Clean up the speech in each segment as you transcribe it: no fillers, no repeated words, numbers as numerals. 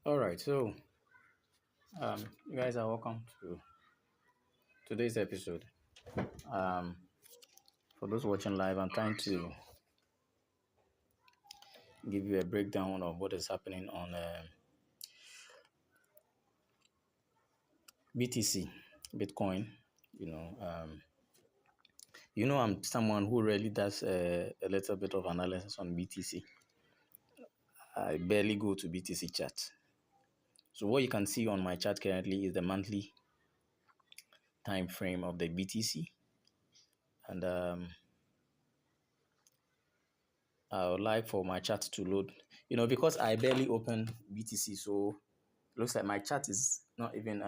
All right, so you guys are welcome to today's episode. Um, for those watching live, I'm trying to give you a breakdown of what is happening on BTC, Bitcoin. You know, um, I'm someone who really does a little bit of analysis on BTC. I barely go to BTC chart. So what you can see on my chart currently is the monthly time frame of the BTC, and I would like for my chart to load. Because I barely open BTC, so it looks like my chart is not even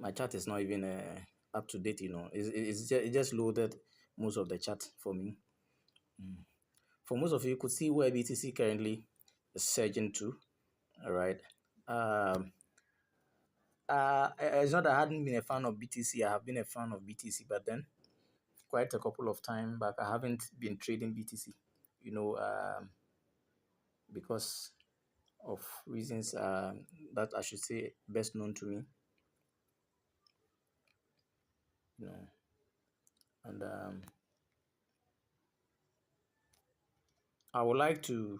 my chart is not even up to date. It just loaded most of the chart for me. For most of you, could see where BTC currently is surging to. All right. Um, it's not that I hadn't been a fan of BTC. I have been a fan of BTC, but then quite a couple of time back, I haven't been trading BTC. You know, um, because of reasons that I should say best known to me. You know, and I would like to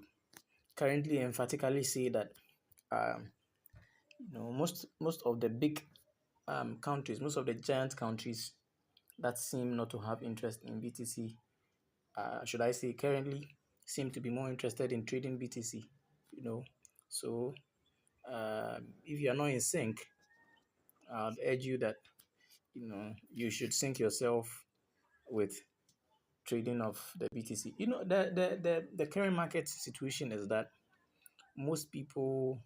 currently emphatically say that um, most of the big countries, most of the giant countries that seem not to have interest in BTC, should I say currently seem to be more interested in trading BTC. You know, so if you are not in sync, I'd urge you that you should sync yourself with trading of the BTC. The current market situation is that most people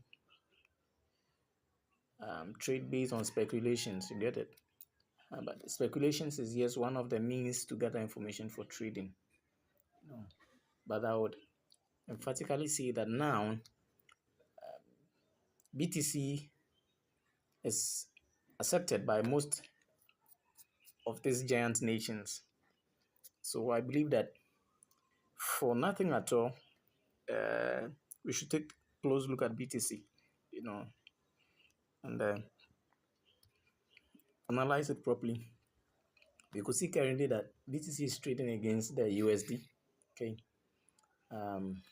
trade based on speculations. You get it? But speculations is yes one of the means to gather information for trading. But I would emphatically say that now BTC is accepted by most of these giant nations. So I believe that for nothing at all, uh, we should take a close look at BTC, you know, and analyze it properly. We could see currently that BTC is trading against the USD. Okay, um,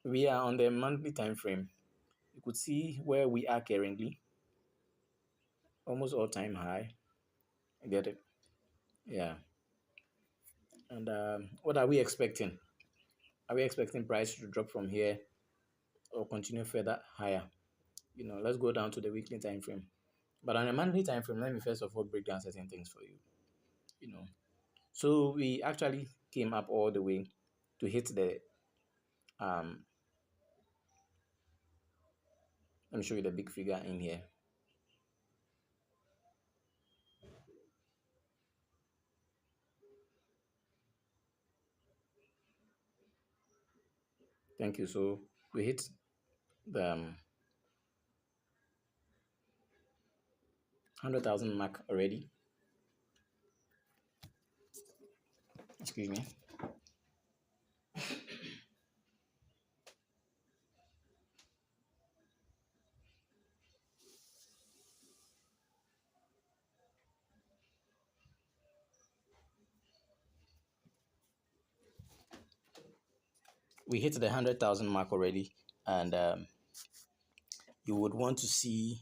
we are on the monthly time frame. You could see where we are currently, almost all time high. I get it? Yeah. And what are we expecting? Are we expecting price to drop from here or continue further higher? Let's go down to the weekly time frame. But on a monthly time frame, let me first of all break down certain things for you. You know, so we actually came up all the way to hit the um. Let me show you the big figure in here. Thank you. So we hit the 100,000 mark already. Excuse me. We hit the 100,000 mark already, and you would want to see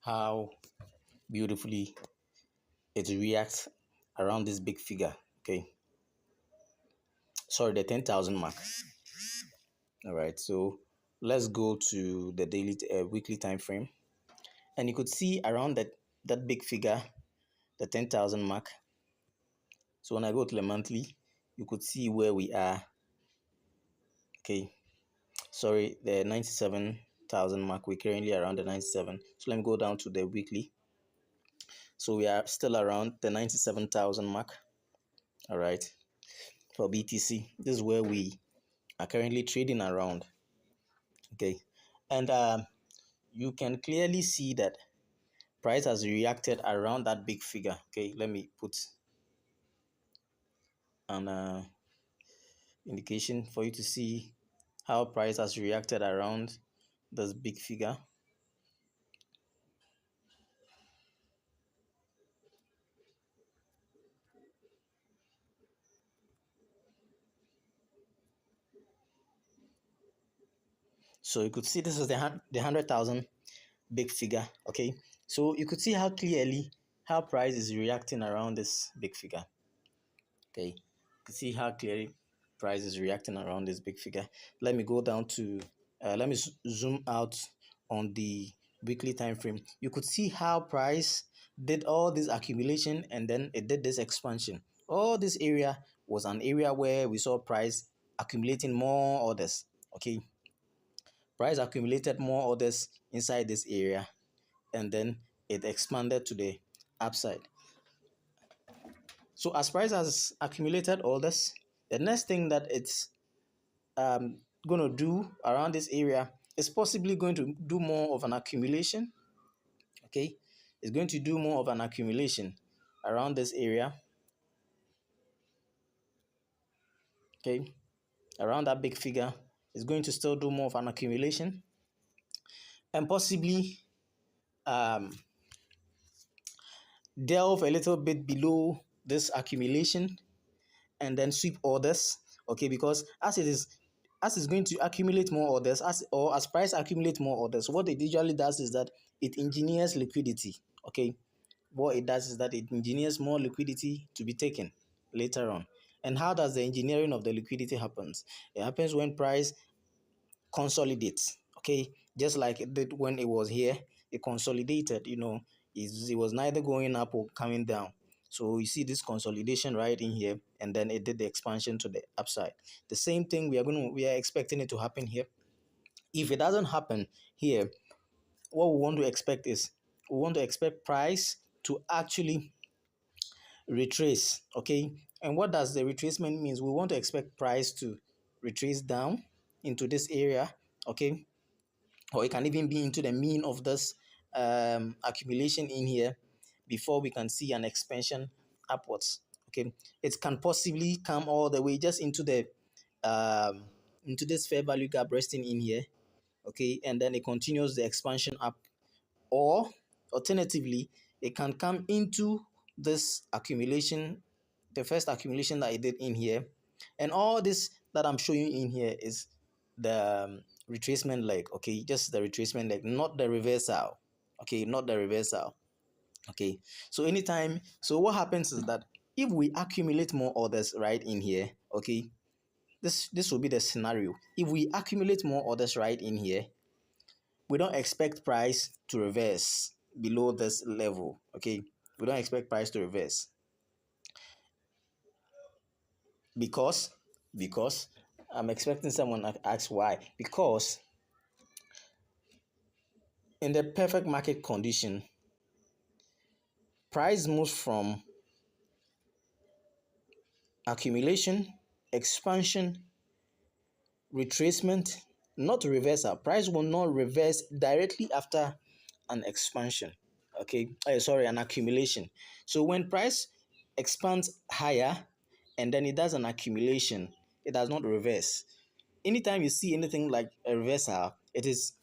how beautifully it reacts around this big figure. Okay, sorry, the 10,000 mark. All right, so let's go to the weekly time frame, and you could see around that big figure, the 10,000 mark. So when I go to the monthly, you could see where we are. Okay, sorry, the 97,000 mark. We're currently around the 97. So let me go down to the weekly. So we are still around the 97,000 mark. All right, for BTC, this is where we are currently trading around. Okay, and you can clearly see that price has reacted around that big figure. Okay, let me put an indication for you to see how price has reacted around this big figure. So you could see this is the 100,000 big figure. Okay, so you could see how clearly how price is reacting around this big figure. Okay, you can see how clearly price is reacting around this big figure. Let me go down to let me zoom out on the weekly time frame. You could see how price did all this accumulation and then it did this expansion. All this area was an area where we saw price accumulating more orders. Okay, price accumulated more orders inside this area and then it expanded to the upside. So as price has accumulated orders, the next thing that it's going to do around this area is possibly going to do more of an accumulation. Okay, it's going to do more of an accumulation around this area. Okay, around that big figure, it's going to still do more of an accumulation and possibly um, delve a little bit below this accumulation and then sweep orders. Okay, because as it's going to accumulate more orders, as price accumulate more orders, what it usually does is that it engineers liquidity. Okay, what it does is that it engineers more liquidity to be taken later on. And how does the engineering of the liquidity happens? It happens when price consolidates. Okay, just like it did when it was here, it consolidated. It was neither going up or coming down. So you see this consolidation right in here, and then it did the expansion to the upside. The same thing we are expecting it to happen here. If it doesn't happen here, what we want to expect is we want to expect price to actually retrace. Okay, and what does the retracement means? We want to expect price to retrace down into this area. Okay, or it can even be into the mean of this accumulation in here before we can see an expansion upwards. Okay, it can possibly come all the way just into this fair value gap resting in here. Okay, and then it continues the expansion up, or alternatively it can come into this accumulation, the first accumulation that I did in here, and all this that I'm showing you in here is the retracement leg. Okay, just the retracement leg, not the reversal. Okay, not the reversal. Okay, so what happens is that if we accumulate more orders right in here, okay, this will be the scenario. If we accumulate more orders right in here, we don't expect price to reverse below this level. Okay, we don't expect price to reverse because because I'm expecting someone to ask why. Because in the perfect market condition, price moves from accumulation, expansion, retracement, not reversal. Price will not reverse directly after an expansion. Okay, sorry, an accumulation. So when price expands higher and then it does an accumulation, it does not reverse. Anytime you see anything like a reversal, it is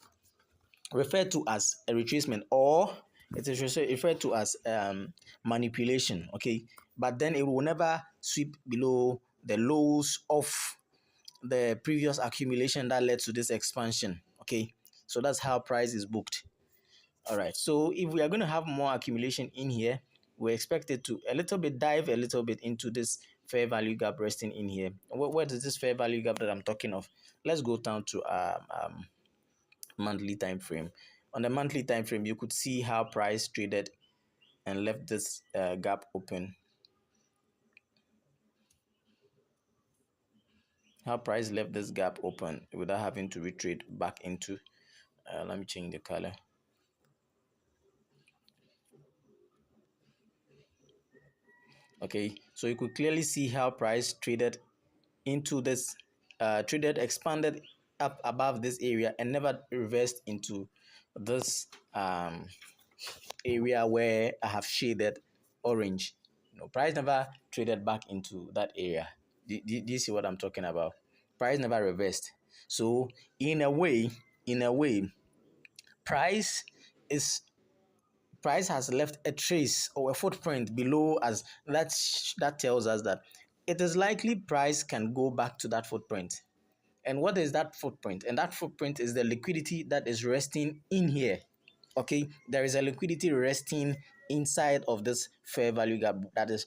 referred to as a retracement, or it is referred to as manipulation. Okay, but then it will never sweep below the lows of the previous accumulation that led to this expansion. Okay, so that's how price is booked. All right, so if we are going to have more accumulation in here, we expect it to dive a little bit into this fair value gap resting in here. What is this fair value gap that I'm talking of? Let's go down to monthly time frame. On the monthly time frame, you could see how price traded and left this gap open. How price left this gap open without having to retrade back into. Let me change the color. Okay, so you could clearly see how price traded into this, expanded up above this area and never reversed into this area where I have shaded orange. Price never traded back into that area. Do you see what I'm talking about? Price never reversed. So in a way, price is price has left a trace or a footprint below us that tells us that it is likely price can go back to that footprint. And what is that footprint? And that footprint is the liquidity that is resting in here. Okay, there is a liquidity resting inside of this fair value gap that is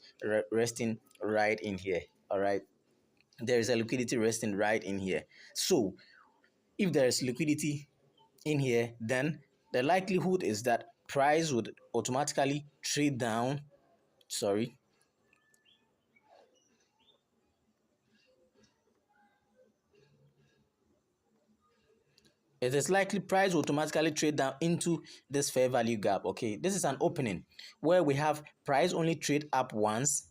resting right in here. All right, there is a liquidity resting right in here. So if there is liquidity in here, then the likelihood is that price would automatically trade down. Sorry, it is likely price will automatically trade down into this fair value gap. Okay, this is an opening where we have price only trade up once.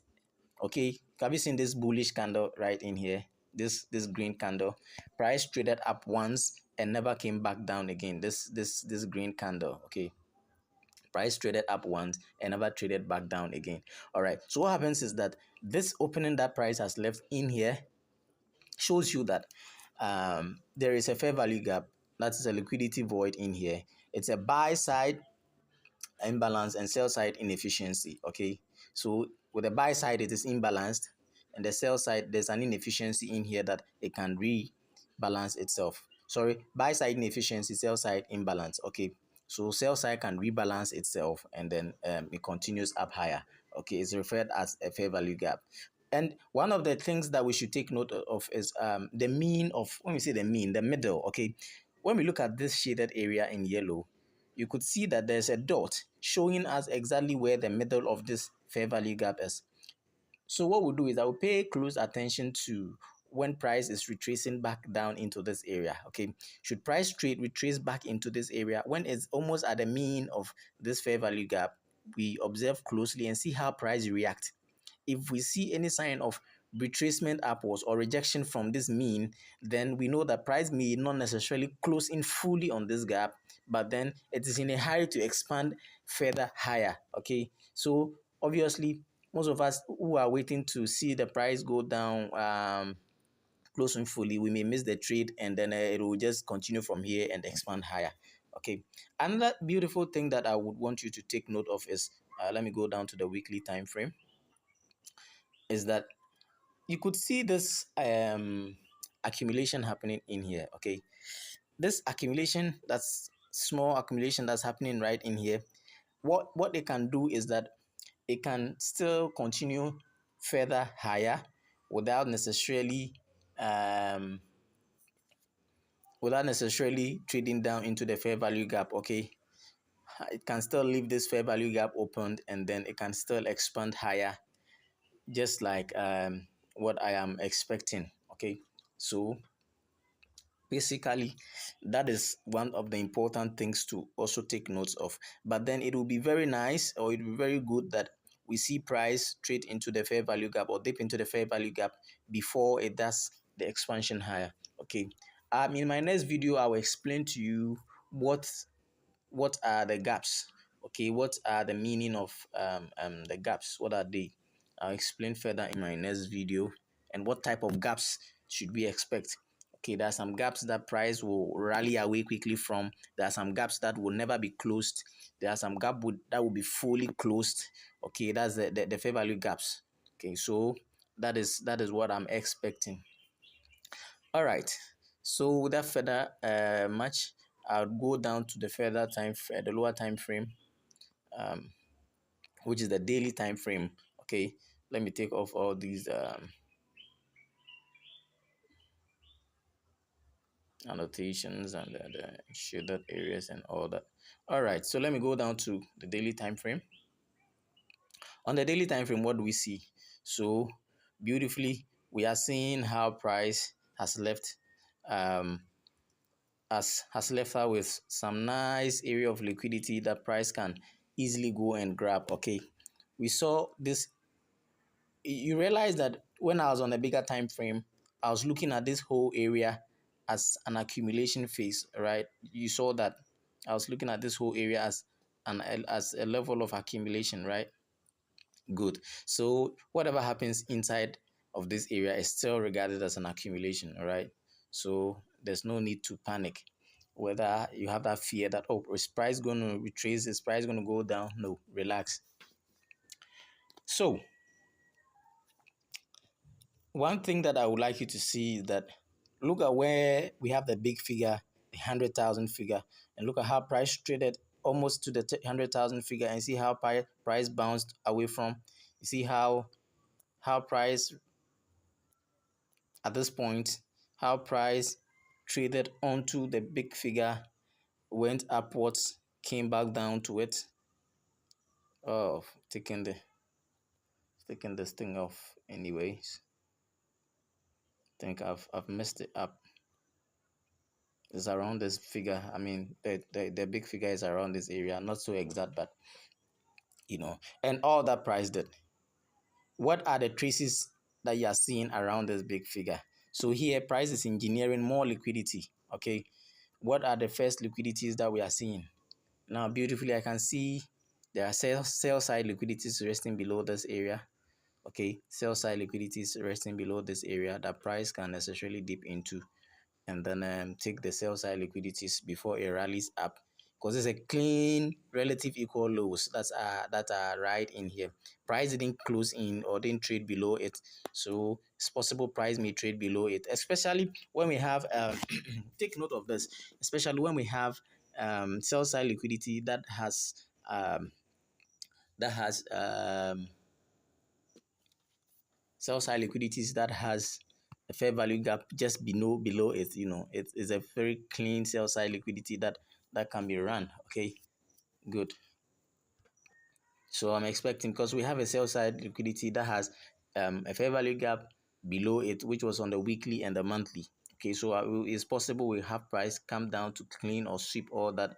Okay, have you seen this bullish candle right in here? This green candle, price traded up once and never came back down again. This green candle. Okay, price traded up once and never traded back down again. All right, so what happens is that this opening that price has left in here shows you that there is a fair value gap. That is a liquidity void in here. It's a buy side imbalance and sell side inefficiency. Okay, so with the buy side it is imbalanced, and the sell side there's an inefficiency in here that it can rebalance itself. Sorry, buy side inefficiency, sell side imbalance. Okay, so sell side can rebalance itself, and then it continues up higher. Okay, it's referred as a fair value gap. And one of the things that we should take note of is the mean of, when we say the mean, the middle. Okay, when we look at this shaded area in yellow, you could see that there's a dot showing us exactly where the middle of this fair value gap is. So what we'll do is I will pay close attention to when price is retracing back down into this area. Okay, should price trade retrace back into this area when it's almost at the mean of this fair value gap, we observe closely and see how price react. If we see any sign of retracement upwards or rejection from this mean, then we know that price may not necessarily close in fully on this gap, but then it is in a hurry to expand further higher. Okay, so obviously most of us who are waiting to see the price go down closing fully, we may miss the trade, and then it will just continue from here and expand higher. Okay, another beautiful thing that I would want you to take note of is let me go down to the weekly time frame, is that you could see this accumulation happening in here. Okay, this accumulation, that's small accumulation that's happening right in here, what it can do is that it can still continue further higher without necessarily um trading down into the fair value gap. Okay, it can still leave this fair value gap opened, and then it can still expand higher, just like what I am expecting. Okay, so basically that is one of the important things to also take notes of. But then it will be very nice, or it will be very good that we see price trade into the fair value gap or dip into the fair value gap before it does the expansion higher. Okay, in my next video I will explain to you what are the gaps. Okay, what are the meaning of the gaps, what are they? I'll explain further in my next video. And what type of gaps should we expect? Okay, there are some gaps that price will rally away quickly from. There are some gaps that will never be closed. There are some that will be fully closed. Okay, that's the fair value gaps. Okay, so that is what I'm expecting. All right, so without further much, I'll go down to the lower time frame, um, which is the daily time frame. Okay, let me take off all these annotations and the shaded areas and all that. All right, so let me go down to the daily time frame. On the daily time frame, what do we see? So beautifully, we are seeing how price has left has left her with some nice area of liquidity that price can easily go and grab. Okay, we saw this. You realize that when I was on a bigger time frame, I was looking at this whole area as an accumulation phase, right? You saw that I was looking at this whole area as a level of accumulation, right? Good. So whatever happens inside of this area is still regarded as an accumulation, all right? So there's no need to panic. Whether you have that fear that, oh, is price going to retrace, is price going to go down? No, relax. So one thing that I would like you to see is that look at where we have the big figure, the 100,000 figure, and look at how price traded almost to the 100,000 figure, and see how price bounced away from. You see how price at this point, how price traded onto the big figure, went upwards, came back down to it. Oh, taking this thing off anyways. I think I've messed it up. It's around this figure. I mean, the big figure is around this area, not so exact, but and all that price did. What are the traces that you are seeing around this big figure? So here, price is engineering more liquidity. Okay, what are the first liquidities that we are seeing? Now, beautifully, I can see there are sell side liquidities resting below this area. Okay, sell side liquidities resting below this area that price can necessarily dip into, and then take the sell side liquidities before it rallies up, because it's a clean relative equal lows that are right in here. Price didn't close in or didn't trade below it, so it's possible price may trade below it, especially when we have take note of this, especially when we have sell side liquidity um, that has sell side liquidities that has a fair value gap just below it. It is a very clean sell side liquidity that can be run. Okay, good. So I'm expecting, because we have a sell side liquidity that has a fair value gap below it, which was on the weekly and the monthly. Okay, so it's possible we have price come down to clean or sweep all that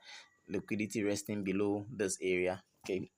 liquidity resting below this area. Okay,